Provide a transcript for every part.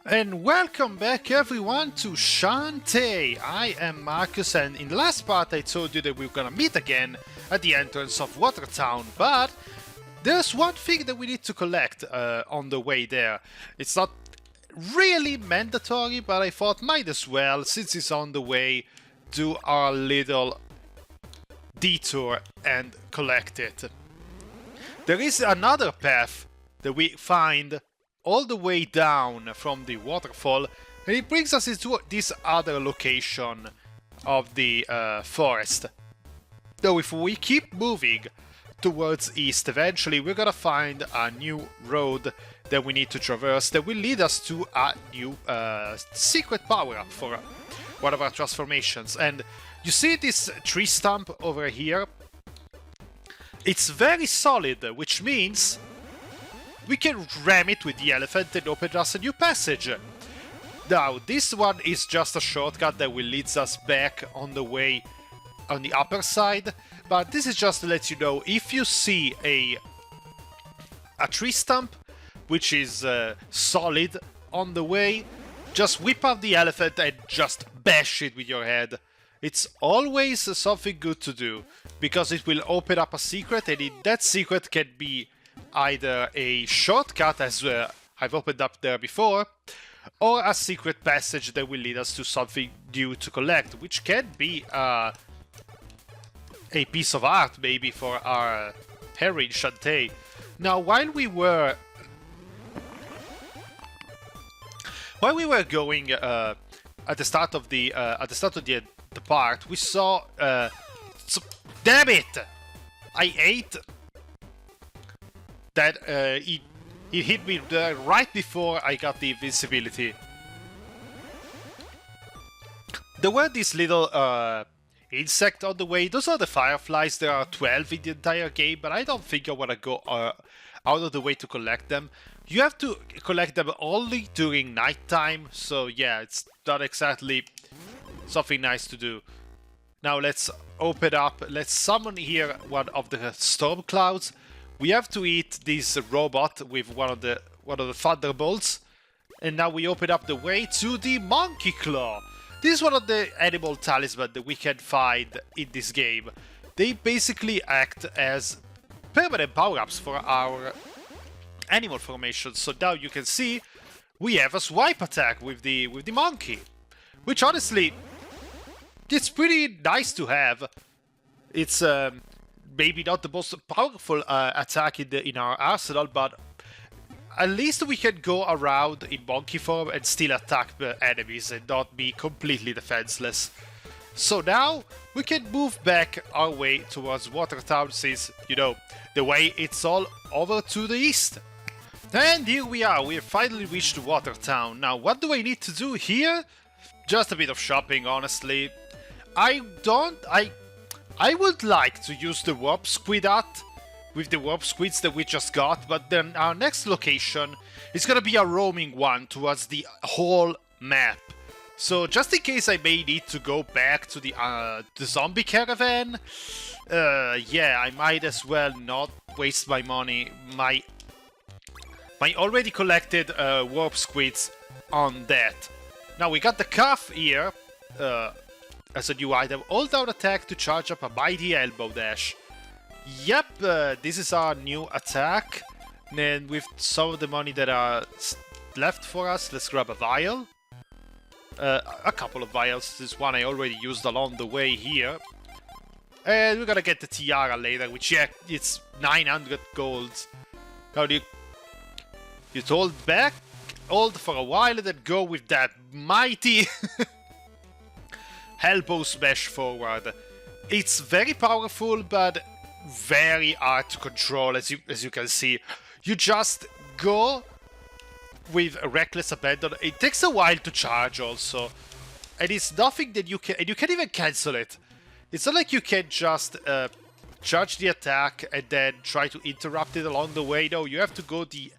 And welcome back everyone to Shantae! I am Marcus, and in the last part I told you that we were gonna meet again at the entrance of Watertown, but there's one thing that we need to collect on the way there. It's not really mandatory, but I thought might as well, since it's on the way, do our little detour and collect it. There is another path that we find all the way down from the waterfall, and it brings us into this other location of the forest. Though if we keep moving towards east, eventually we're gonna find a new road that we need to traverse that will lead us to a new secret power-up for one of our transformations. And you see this tree stump over here? It's very solid, which means we can ram it with the elephant and open us a new passage. Now, this one is just a shortcut that will lead us back on the way on the upper side, but this is just to let you know, if you see a tree stump which is solid on the way, just whip out the elephant and just bash it with your head. It's always something good to do, because it will open up a secret, and that secret can be either a shortcut, as I've opened up there before, or a secret passage that will lead us to something new to collect, which can be a piece of art, maybe, for our heroine Shantae. Now, while we were going at the start of the part, we saw. Damn it! I ate. That it hit me right before I got the invincibility. There were these little insects on the way. Those are the fireflies. There are 12 in the entire game, but I don't think I want to go out of the way to collect them. You have to collect them only during nighttime, so yeah, it's not exactly something nice to do. Now let's open up. Let's summon here one of the storm clouds. We have to eat this robot with one of the thunderbolts, and now we open up the way to the monkey claw. This is one of the animal talismans that we can find in this game. They basically act as permanent power-ups for our animal formation. So now you can see we have a swipe attack with the monkey, which honestly, it's pretty nice to have. It's maybe not the most powerful attack in our arsenal, but at least we can go around in monkey form and still attack the enemies and not be completely defenseless. So now we can move back our way towards Watertown, since, you know, the way it's all over to the east. And here we are, we have finally reached Watertown. Now, what do I need to do here? Just a bit of shopping, honestly. I would like to use the warp squid art with the warp squids that we just got, but then our next location is gonna be a roaming one towards the whole map. So just in case I may need to go back to the zombie caravan, yeah, I might as well not waste my money, my already collected warp squids on that. Now we got the cuff here. As a new item, hold down attack to charge up a mighty elbow dash. Yep, this is our new attack. And with some of the money that are left for us, let's grab a vial. A couple of vials. This one I already used along the way here. And we're gonna get the tiara later, which, yeah, it's 900 gold. Now you hold back, hold for a while, and then go with that mighty elbow smash forward. It's very powerful, but very hard to control, as you can see. You just go with a reckless abandon. It takes a while to charge also, and it's nothing that you can, and you can even cancel it. It's not like you can just charge the attack and then try to interrupt it along the way. No, you have to go the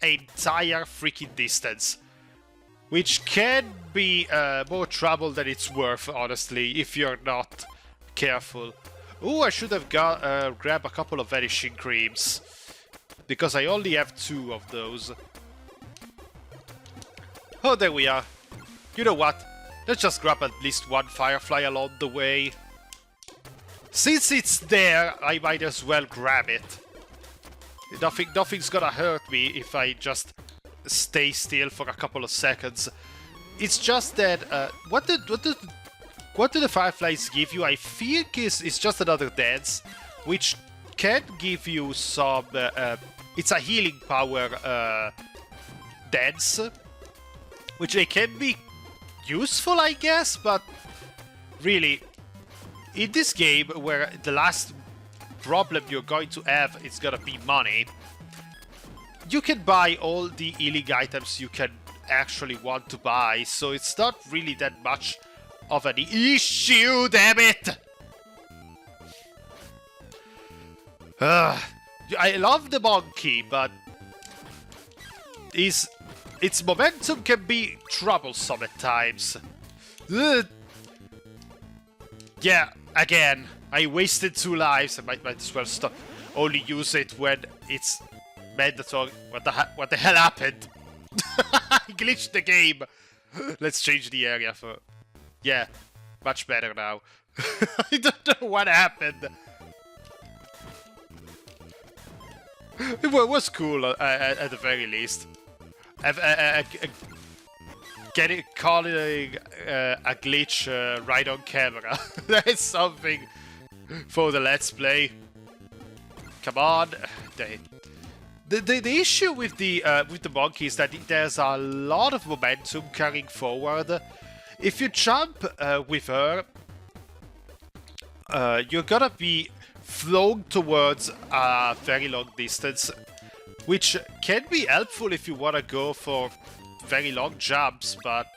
entire freaking distance, which can be more trouble than it's worth, honestly, if you're not careful. Oh, I should have grabbed a couple of vanishing creams, because I only have 2 of those. Oh, there we are. You know what? Let's just grab at least one firefly along the way. Since it's there, I might as well grab it. Nothing's gonna hurt me if I just stay still for a couple of seconds. It's just that, what do the fireflies give you? I think it's just another dance, which can give you some, it's a healing power, dance, which they can be useful, I guess, but really, in this game, where the last problem you're going to have is gonna be money, you can buy all the healing items you can actually want to buy, so it's not really that much of an issue, damn it! I love the monkey, but its momentum can be troublesome at times. Yeah, again, I wasted 2 lives. I might as well stop. Only use it when it's mandatory. What the hell happened? I glitched the game. Let's change the area for... Yeah, much better now. I don't know what happened. It was cool at the very least. Calling a glitch right on camera. That is something for the Let's Play. Come on. The issue with the monkey is that there's a lot of momentum carrying forward. If you jump with her, you're gonna be flown towards a very long distance, which can be helpful if you want to go for very long jumps, but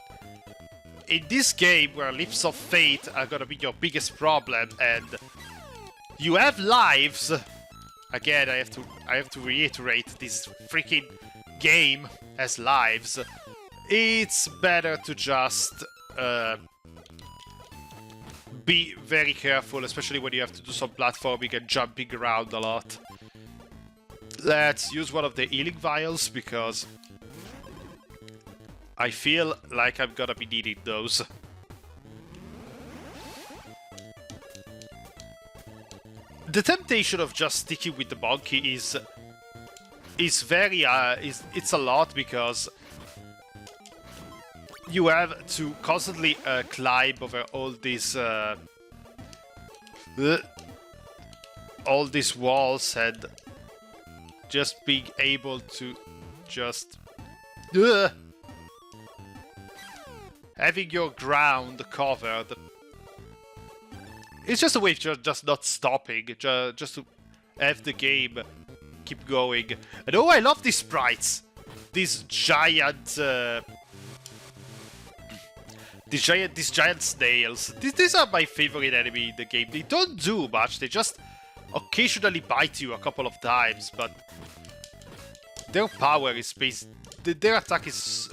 in this game where leaps of fate are gonna be your biggest problem and you have lives, again I have to reiterate, this freaking game has lives, it's better to just be very careful, especially when you have to do some platforming and jumping around a lot. Let's use one of the healing vials, because I feel like I'm gonna be needing those. The temptation of just sticking with the monkey is very it's a lot, because you have to constantly climb over all these walls, and just being able to just having your ground covered. It's just a way of just not stopping, just to have the game keep going. And oh, I love these sprites! These giant... These giant snails. These are my favorite enemy in the game. They don't do much, they just occasionally bite you a couple of times, but their power is their attack is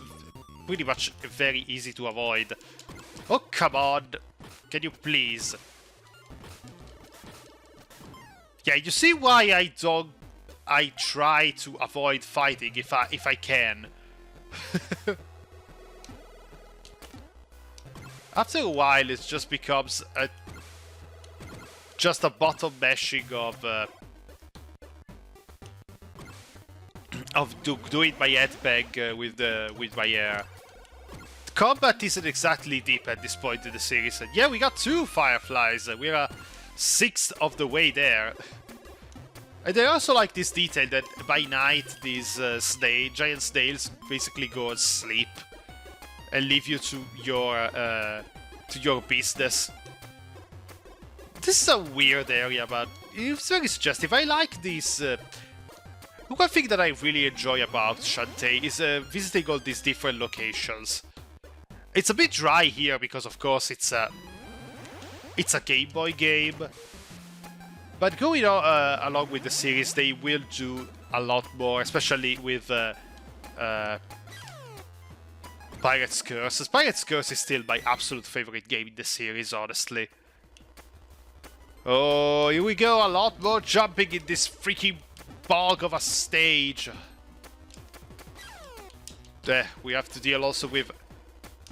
pretty much very easy to avoid. Oh, come on! Can you please? Yeah, you see why I try to avoid fighting if I can. After a while, it just becomes just a bottom meshing of doing my headbang with my air. Combat isn't exactly deep at this point in the series, and yeah, we got 2 fireflies. We're a 1/6 of the way there. And I also like this detail that by night these giant snails basically go and sleep and leave you to your business. This is a weird area, but it's very suggestive. I like these. One thing that I really enjoy about Shantae is visiting all these different locations. It's a bit dry here because, of course, it's a Game Boy game. But going along with the series, they will do a lot more, especially with Pirate's Curse. Pirate's Curse is still my absolute favorite game in the series, honestly. Oh, here we go, a lot more jumping in this freaking bog of a stage. We have to deal also with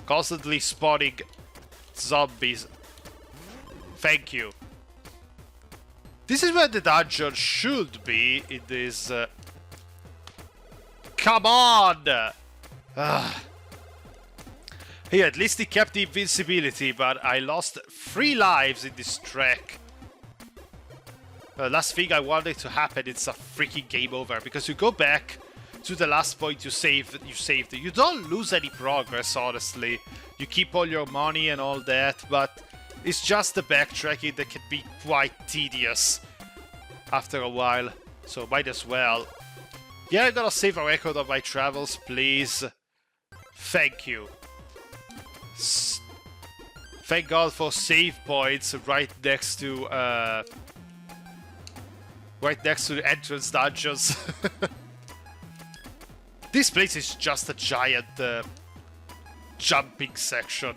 constantly spawning zombies. Thank you. This is where the dungeon should be in this... Come on! Hey, at least he kept the invincibility, but I lost 3 lives in this track. Last thing I wanted to happen, it's a freaking game over, because you go back to the last point you saved. You don't lose any progress, honestly. You keep all your money and all that, but it's just the backtracking that can be quite tedious after a while, so might as well. Yeah, I'm gonna save a record of my travels, please. Thank you. Thank God for save points right next to the entrance dungeons. This place is just a giant jumping section.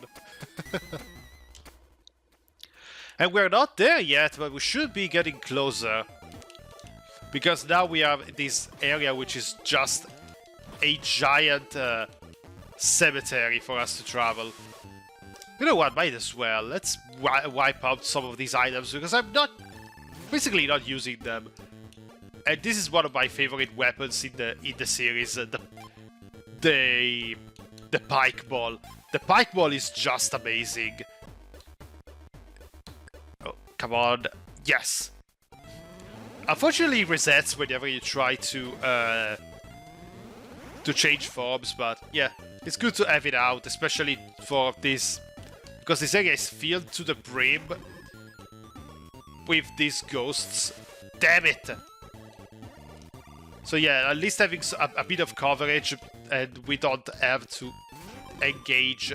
And we're not there yet, but we should be getting closer. Because now we have this area which is just a giant cemetery for us to travel. You know what, might as well. Let's wipe out some of these items because I'm basically not using them. And this is one of my favorite weapons in the series, the pike ball. The pike ball is just amazing. Oh, come on. Yes. Unfortunately, it resets whenever you try to change forms, but yeah, it's good to have it out, especially for this, because this area is filled to the brim with these ghosts. Damn it! So yeah, at least having a bit of coverage, and we don't have to engage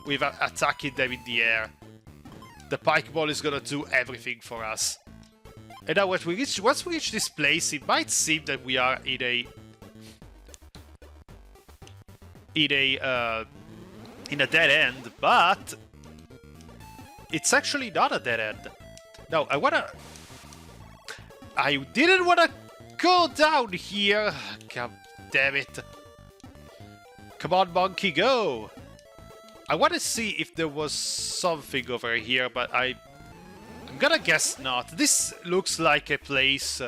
with attacking them in the air. The pike ball is gonna do everything for us. And now once we reach this place, it might seem that we are in a dead end, but it's actually not a dead end. No, I didn't wanna go down here. God damn it. Come on, monkey, go. I want to see if there was something over here, but I'm gonna guess not. This looks like a place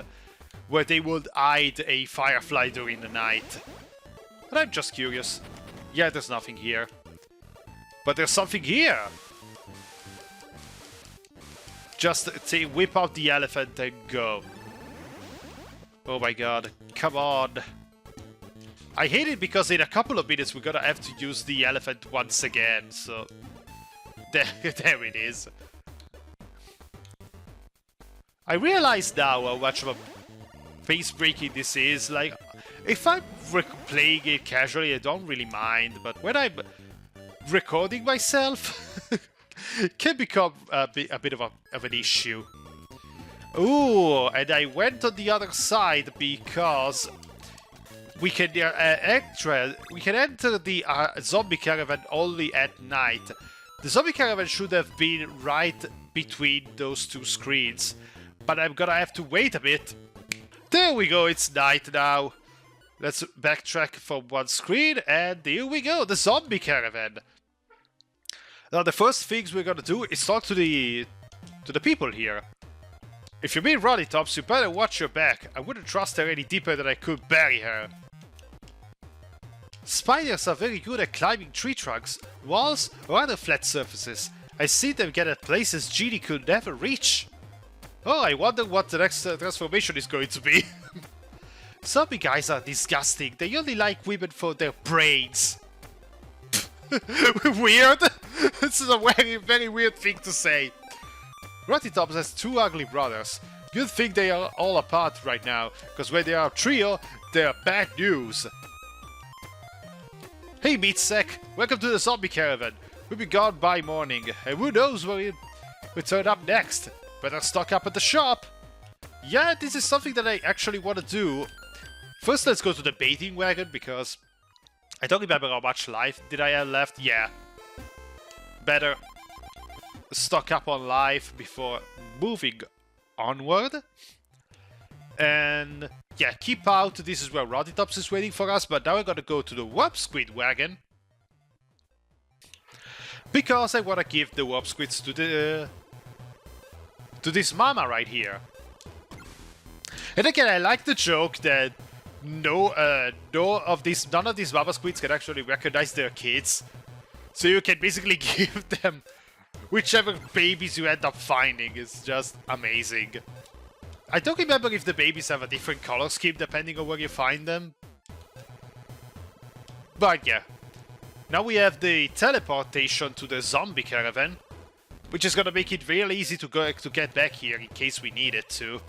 where they would hide a firefly during the night. But I'm just curious. Yeah, there's nothing here. But there's something here! Just whip out the elephant and go. Oh my god, come on. I hate it because in a couple of minutes we're gonna have to use the elephant once again, so... There it is. I realize now how much of a face-breaking this is. Like, if I'm playing it casually, I don't really mind, but when I'm recording myself, it can become a bit of an issue. Ooh, and I went on the other side because we can enter the zombie caravan only at night. The zombie caravan should have been right between those two screens, but I'm gonna have to wait a bit. There we go, it's night now. Let's backtrack from one screen, and here we go, the zombie caravan. Now the first things we're gonna do is talk to the people here. If you meet Rottytops, you better watch your back. I wouldn't trust her any deeper than I could bury her. Spiders are very good at climbing tree trunks, walls, or other flat surfaces. I see them get at places Genie could never reach. Oh, I wonder what the next transformation is going to be. Zombie guys are disgusting. They only like women for their brains. Weird. This is a very, very weird thing to say. Rottytops has 2 ugly brothers. Good thing they are all apart right now, because when they are a trio, they are bad news. Hey Meatsec, welcome to the zombie caravan. We'll be gone by morning, and who knows where we turn up next. Better stock up at the shop. Yeah, this is something that I actually want to do. First, let's go to the baiting wagon, because I don't remember how much life did I have left. Yeah. Better stock up on life before moving onward. And yeah, keep out. This is where Rottytops is waiting for us, but now I gotta go to the Warp Squid wagon. Because I wanna give the Warp Squids to the... to this mama right here. And again, I like the joke that none of these mama squids can actually recognize their kids. So you can basically give them whichever babies you end up finding. It's just amazing. I don't remember if the babies have a different color scheme depending on where you find them. But yeah. Now we have the teleportation to the zombie caravan, which is gonna make it real easy to get back here in case we need it to.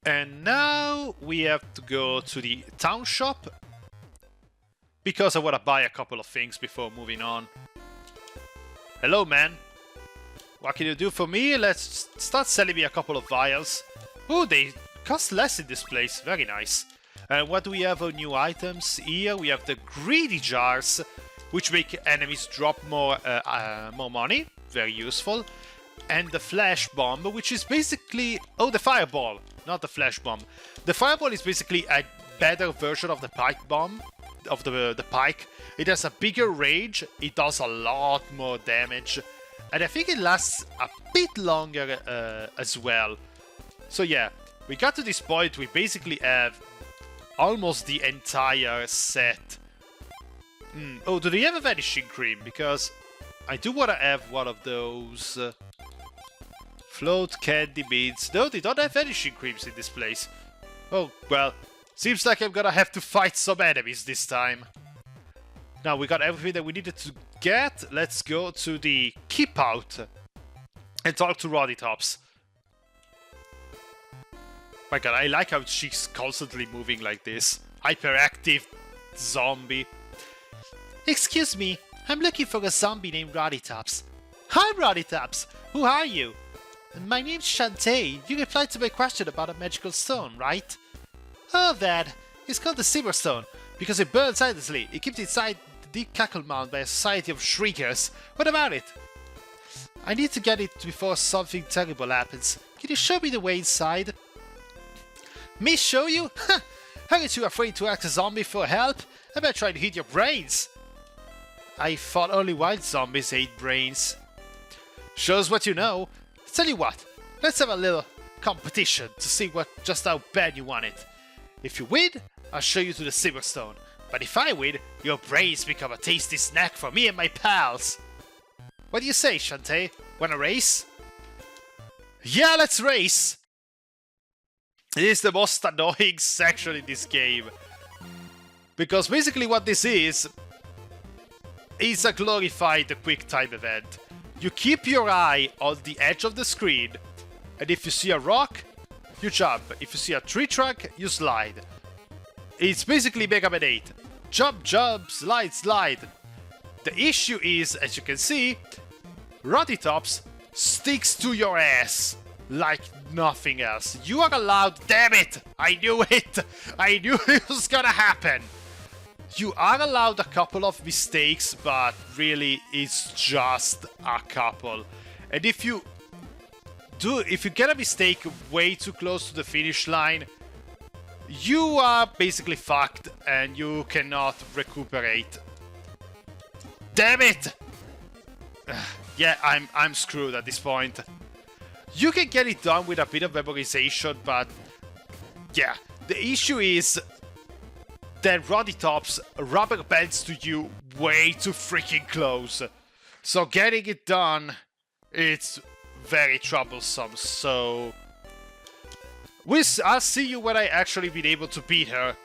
And now we have to go to the town shop, because I want to buy a couple of things before moving on. Hello, man. What can you do for me? Let's start selling me a couple of vials. Oh, they cost less in this place. Very nice. And what do we have on new items? Here we have the greedy jars, which make enemies drop more money. Very useful. And the flash bomb, which is basically... oh, the fireball, not the flash bomb. The fireball is basically a better version of the pike bomb, of the pike. It has a bigger range, it does a lot more damage, and I think it lasts a bit longer as well. So yeah, we got to this point, we basically have almost the entire set. Oh, do they have a vanishing cream? Because I do want to have one of those... float candy beans. No, they don't have vanishing creams in this place. Oh, well, seems like I'm gonna have to fight some enemies this time. Now, we got everything that we needed to get. Let's go to the keep out and talk to Rottytops. My god, I like how she's constantly moving like this. Hyperactive zombie. Excuse me, I'm looking for a zombie named Rottytops. Hi, Rottytops! Who are you? My name's Shantae. You replied to my question about a magical stone, right? Oh, that. It's called the Silver Stone, because it burns endlessly. It keeps inside the deep cackle mound by a society of shriekers. What about it? I need to get it before something terrible happens. Can you show me the way inside? Me show you? Aren't you afraid to ask a zombie for help? I better try to hit your brains. I thought only wild zombies ate brains. Shows what you know. Tell you what, let's have a little competition to see just how bad you want it. If you win, I'll show you to the Silver Stone. But if I win, your brains become a tasty snack for me and my pals. What do you say, Shantae? Wanna race? Yeah, let's race! It is the most annoying section in this game. Because basically what this is a glorified quick time event. You keep your eye on the edge of the screen, and if you see a rock, you jump. If you see a tree trunk, you slide. It's basically Mega Man 8. Jump, jump, slide, slide. The issue is, as you can see, Rottytops sticks to your ass like nothing else. You are allowed... damn it! I knew it! I knew it was gonna happen! You are allowed a couple of mistakes, but really it's just a couple. And if you get a mistake way too close to the finish line, you are basically fucked and you cannot recuperate. Damn it! Yeah, I'm screwed at this point. You can get it done with a bit of memorization, but yeah, the issue is that Rottytops rubber bands to you way too freaking close. So getting it done, it's very troublesome. So I'll see you when I actually been able to beat her.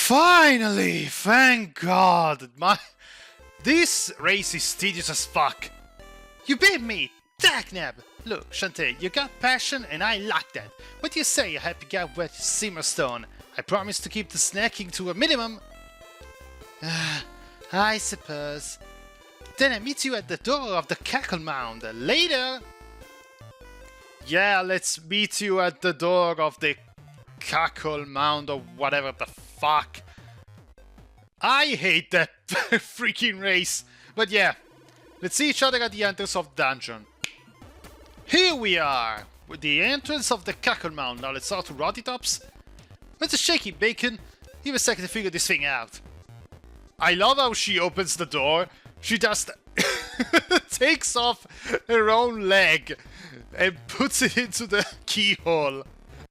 Finally! Thank God! This race is tedious as fuck. You beat me! Dagnab! Look, Shantae, you got passion and I like that. What do you say, a happy guy with Simmerstone? I promise to keep the snacking to a minimum. I suppose. Then I meet you at the door of the Cackle Mound. Later! Yeah, let's meet you at the door of the Cackle Mound or whatever the fuck. I hate that freaking race. But yeah, let's see each other at the entrance of the dungeon. Here we are, with the entrance of the Cackle Mound. Now let's talk to Rottytops. It's a shaky bacon. Give a second to figure this thing out. I love how she opens the door. She just takes off her own leg and puts it into the keyhole.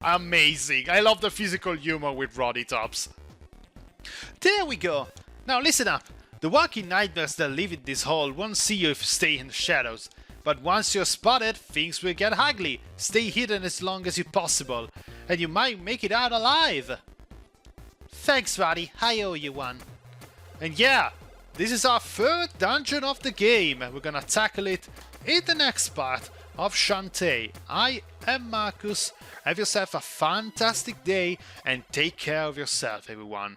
Amazing. I love the physical humor with Rottytops. There we go. Now listen up. The walking nightmares that live in this hole won't see you if you stay in the shadows. But once you're spotted, things will get ugly. Stay hidden as long as you possible, and you might make it out alive. Thanks, Roddy. I owe you one. And yeah, this is our third dungeon of the game. We're gonna tackle it in the next part of Shantae. I am Markus. Have yourself a fantastic day and take care of yourself, everyone.